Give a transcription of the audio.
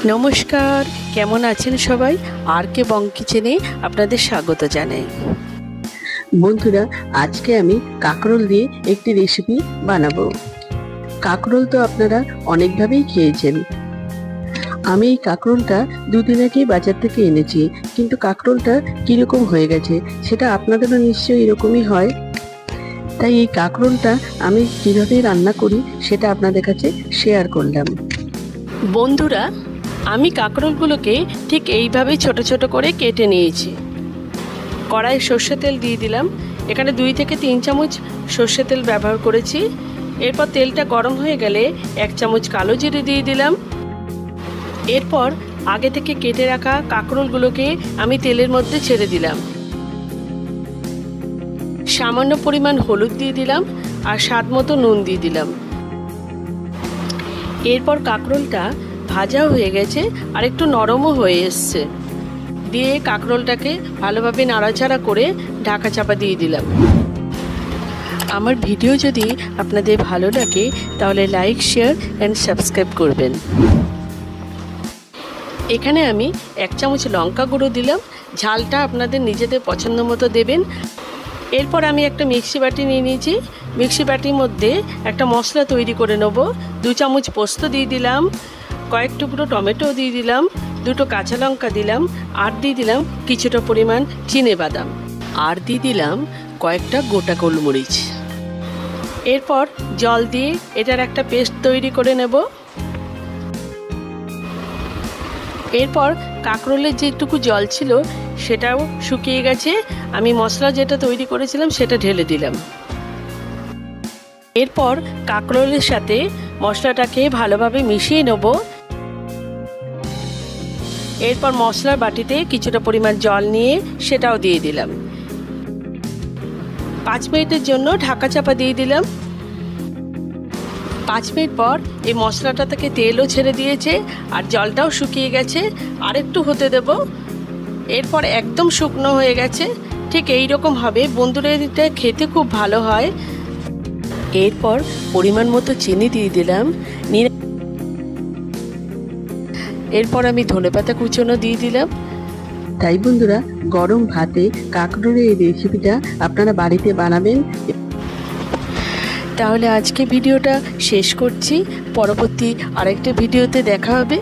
নমস্কার, কেমন আছেন সবাই? আর কে বং কিচেনে আপনাদের স্বাগত জানাই। বন্ধুরা, আজকে আমি কাঁকরোল দিয়ে একটি রেসিপি বানাবো। কাঁকরোল তো আপনারা অনেকভাবেই খেয়েছেন। আমি এই কাঁকরোলটা দুদিন আগেই বাজার থেকে এনেছি, কিন্তু কাঁকরোলটা কিরকম হয়ে গেছে সেটা আপনাদেরও নিশ্চয়ই এরকমই হয়। তাই এই কাঁকরোলটা আমি কিভাবে রান্না করি সেটা আপনাদের কাছে শেয়ার করলাম। বন্ধুরা, আমি কাঁকরোলগুলোকে ঠিক এইভাবেই ছোট ছোট করে কেটে নিয়েছি। কড়াই সর্ষে তেল দিয়ে দিলাম। এখানে 2 থেকে 3 চামচ সর্ষে তেল ব্যবহার করেছি। এরপর তেলটা গরম হয়ে গেলে 1 চামচ কালো জিরে দিয়ে দিলাম। এরপর আগে থেকে কেটে রাখা কাঁকরোলগুলোকে আমি তেলের মধ্যে ছেড়ে দিলাম। সামান্য পরিমাণ হলুদ দিয়ে দিলাম আর স্বাদ মতো নুন দিয়ে দিলাম। এরপর কাঁকরোলটা ভাজা হয়ে গেছে আর একটু নরমও হয়ে এসছে। দিয়ে কাঁকরোলটাকে ভালোভাবে নাড়াচাড়া করে ঢাকা চাপা দিয়ে দিলাম। আমার ভিডিও যদি আপনাদের ভালো লাগে তাহলে লাইক, শেয়ার অ্যান্ড সাবস্ক্রাইব করবেন। এখানে আমি 1 চামচ লঙ্কা গুঁড়ো দিলাম। ঝালটা আপনাদের নিজেদের পছন্দ মতো দেবেন। এরপর আমি একটা মিক্সি বাটি নিয়ে নিয়েছি। মিক্সি বাটির মধ্যে একটা মশলা তৈরি করে নেব। 2 চামচ পোস্ত দিয়ে দিলাম, কয়েক টুকরো টমেটো দিয়ে দিলাম, 2টো কাঁচা লঙ্কা দিলাম, আর দিয়ে দিলাম কিছুটা পরিমাণ চিনেবাদাম, আর দিয়ে দিলাম কয়েকটা গোটা গোলমরিচ। এরপর জল দিয়ে এটার একটা পেস্ট তৈরি করে নেব। এরপর কাঁকরোলের যেটুকু জল ছিল সেটাও শুকিয়ে গেছে। আমি মশলা যেটা তৈরি করেছিলাম সেটা ঢেলে দিলাম। এরপর কাঁকরোলের সাথে মশলাটাকে ভালোভাবে মিশিয়ে নেব। এরপর মশলার বাটিতে কিছুটা পরিমাণ জল নিয়ে সেটাও দিয়ে দিলাম। 5 মিনিটের জন্য ঢাকা চাপা দিয়ে দিলাম। 5 মিনিট পর এই মশলাটা থেকে তেলও ছেড়ে দিয়েছে আর জলটাও শুকিয়ে গেছে। আর একটু হতে দেব। এরপর একদম শুকনো হয়ে গেছে। ঠিক এই রকম হবে। বন্ধুরা, এটা খেতে খুব ভালো হয়। এরপর পরিমাণ মতো চিনি দিয়ে দিলাম। এরপর আমি ধনেপাতা কুচনো দিয়ে দিলাম। তাই বন্ধুরা, গরম ভাতে কাঁকরোলের এই রেসিপিটা আপনারা বাড়িতে বানাবেন। তাহলে আজকে ভিডিওটা শেষ করছি। পরবর্তী আরেকটা ভিডিওতে দেখা হবে।